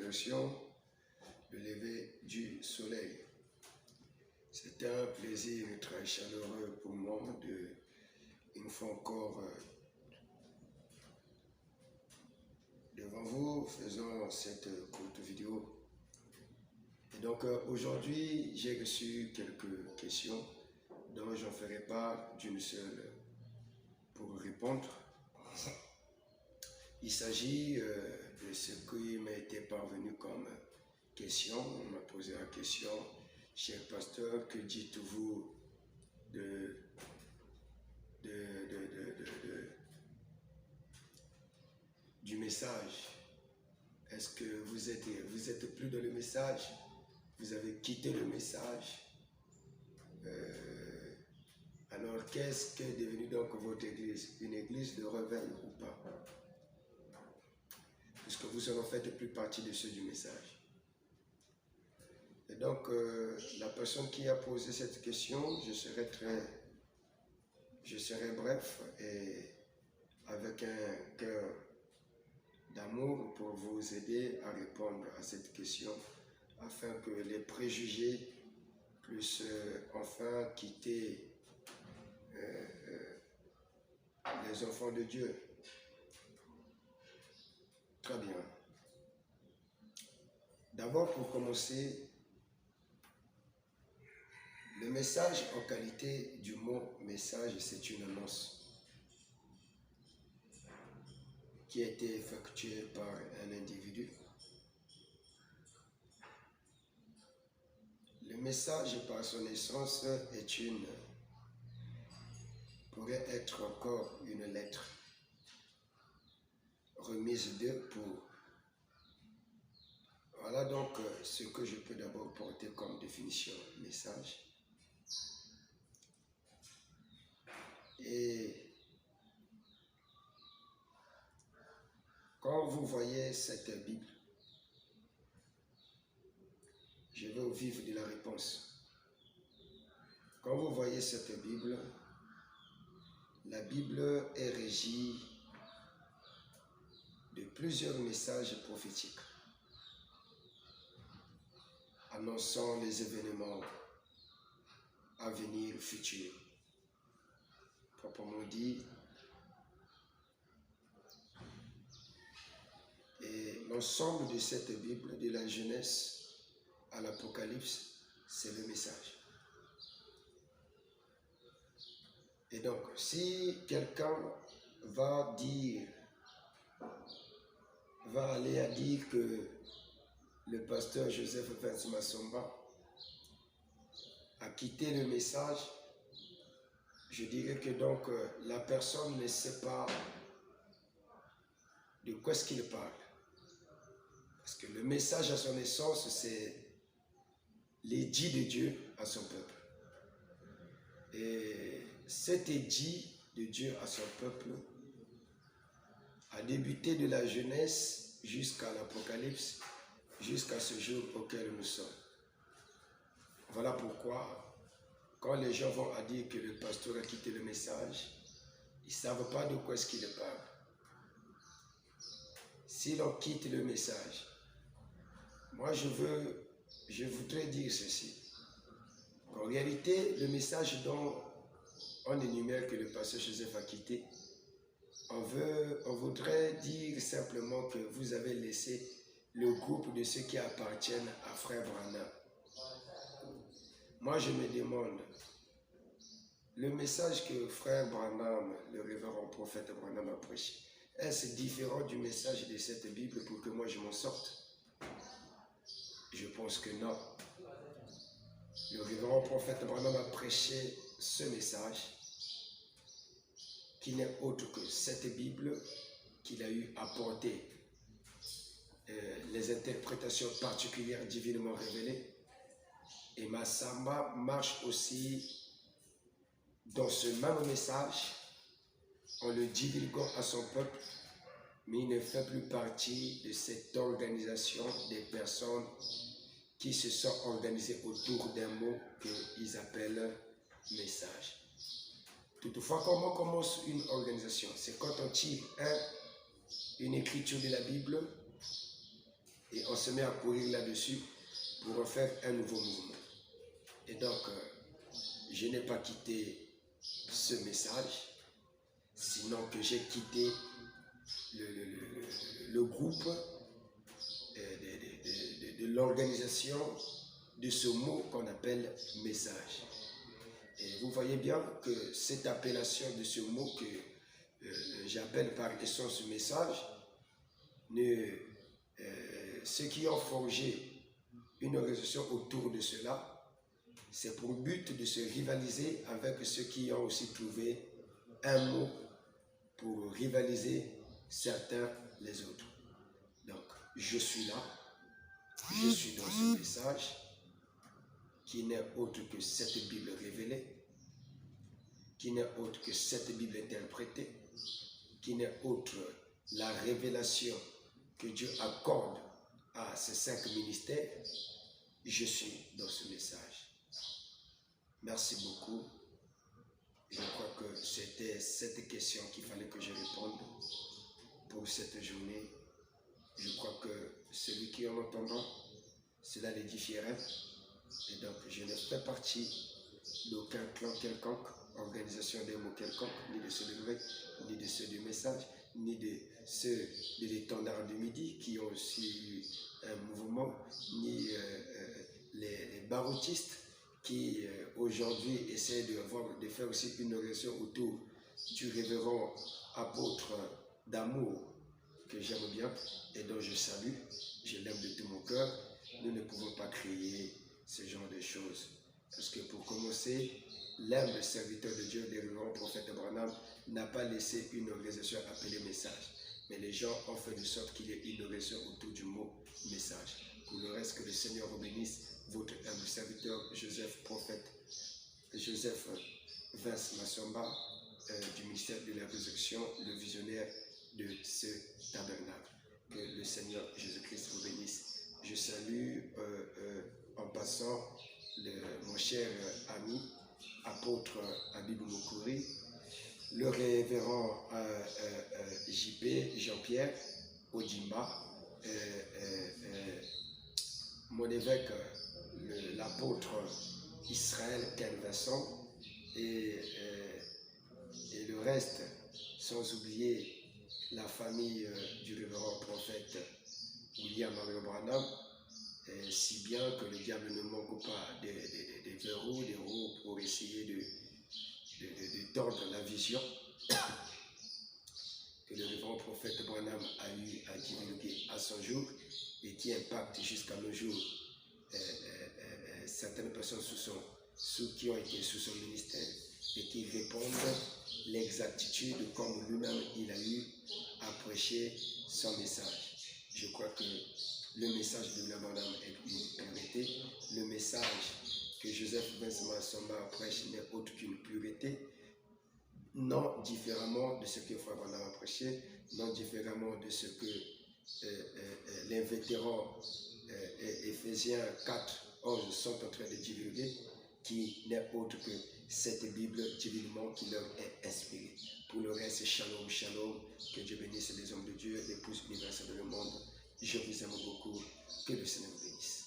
version, le lever du soleil. C'est un plaisir très chaleureux pour moi de, une fois encore, devant vous, faisant cette courte vidéo. Et donc aujourd'hui, j'ai reçu quelques questions dont j'en ferai part d'une seule pour répondre. Il s'agit de ce qui m'a été parvenu comme question. On m'a posé la question, cher pasteur, que dites-vous du message? Est-ce que vous êtes plus dans le message? Vous avez quitté le message? Alors, qu'est-ce qu'est devenu donc votre église? Une église de réveil ou pas? Puisque vous en faites plus partie de ceux du message. Et donc, la personne qui a posé cette question, je serai bref et avec un cœur d'amour pour vous aider à répondre à cette question, afin que les préjugés puissent enfin quitter les enfants de Dieu. Très bien. D'abord, pour commencer, le message en qualité du mot message, c'est une annonce qui a été effectuée par un individu. Le message, par son essence, pourrait être encore une lettre remise d'eux pour. Voilà donc ce que je peux d'abord porter comme définition message. Et quand vous voyez cette Bible, je vais au vif de la réponse. Quand vous voyez cette Bible, la Bible est régie de plusieurs messages prophétiques annonçant les événements à venir futurs. Proprement dit, et l'ensemble de cette Bible, de la Genèse à l'Apocalypse, c'est le message. Et donc, si quelqu'un va aller à dire que le pasteur Joseph Vince Massomba a quitté le message, je dirais que donc la personne ne sait pas de quoi est-ce qu'il parle. Parce que le message à son essence, c'est l'édit de Dieu à son peuple. Et cet édit de Dieu à son peuple a débuté de la Genèse jusqu'à l'Apocalypse, jusqu'à ce jour auquel nous sommes. Voilà pourquoi, quand les gens vont à dire que le pasteur a quitté le message, ils ne savent pas de quoi est-ce qu'il parle. Si l'on quitte le message, moi je voudrais dire ceci. En réalité, le message dont on énumère que le pasteur Joseph a quitté, on voudrait dire simplement que vous avez laissé le groupe de ceux qui appartiennent à Frère Branham. Moi je me demande, le message que Frère Branham, le révérend prophète Branham a prêché, est-ce différent du message de cette Bible pour que moi je m'en sorte? Je pense que non. Le révérend prophète Branham a prêché ce message qui n'est autre que cette Bible qu'il a eu à porter les interprétations particulières divinement révélées. Et Massamba marche aussi dans ce même message en le divulguant à son peuple, mais il ne fait plus partie de cette organisation des personnes qui se sont organisées autour d'un mot qu'ils appellent message. Toutefois, comment commence une organisation? C'est quand on tire une écriture de la Bible Et on se met à courir là-dessus pour en faire un nouveau mouvement. Et donc, je n'ai pas quitté ce message, sinon que j'ai quitté le groupe de l'organisation de ce mot qu'on appelle message. Et vous voyez bien que cette appellation de ce mot que j'appelle par essence message, ceux qui ont forgé une organisation autour de cela, c'est pour but de se rivaliser avec ceux qui ont aussi trouvé un mot pour rivaliser certains les autres. Donc, je suis là, je suis dans ce message qui n'est autre que cette Bible révélée, qui n'est autre que cette Bible interprétée, qui n'est autre la révélation que Dieu accorde à ces 5 ministères. Je suis dans ce message. Merci beaucoup. Je crois que c'était cette question qu'il fallait que je réponde pour cette journée. Je crois que celui qui en entendant, cela l'édifierait. Et donc, je ne fais partie d'aucun clan quelconque, organisation des mots quelconque, ni de ceux de grec, ni de ceux du message, ni de ceux de l'étendard du midi qui ont aussi eu un mouvement, ni les baroutistes qui aujourd'hui essaient de faire aussi une organisation autour du révérend apôtre d'amour que j'aime bien et dont je salue, je l'aime de tout mon cœur. Nous ne pouvons pas créer ce genre de choses. Parce que pour commencer, l'humble serviteur de Dieu, le révérend prophète Branham, n'a pas laissé une organisation appelée message. Mais les gens ont fait de sorte qu'il y ait une organisation autour du mot message. Pour le reste, que le Seigneur vous bénisse, votre humble serviteur Joseph Vince Massamba, du ministère de la Résurrection, le visionnaire de ce tabernacle. Que le Seigneur Jésus-Christ vous bénisse. Je salue en passant mon cher ami, apôtre Abibou Moukouri, le révérend JP, Jean-Pierre Odimba, mon évêque, l'apôtre Israël Ken Vincent, et le reste, sans oublier la famille du révérend prophète William Mario Branham, si bien que le diable ne manque pas des verrous, des roues pour essayer de tordre la vision que le révérend prophète Branham a eu à divulguer à son jour et qui impacte jusqu'à nos jours certaines personnes qui ont été sous son ministère et qui répondent l'exactitude comme lui-même il a eu à prêcher son message. Je crois que le message de William Branham est une pureté. Le message que Joseph Vince Massamba prêche n'est autre qu'une pureté. Non différemment de ce que Frère Branham a prêché, non différemment de ce que les vétérans Éphésiens 4, 11 sont en train de divulguer, qui n'est autre que cette Bible divinement qui leur est inspirée. Pour le reste, shalom, shalom, que Dieu bénisse les hommes de Dieu, l'épouse universelle du monde. Je vous aime beaucoup, que le Seigneur vous bénisse.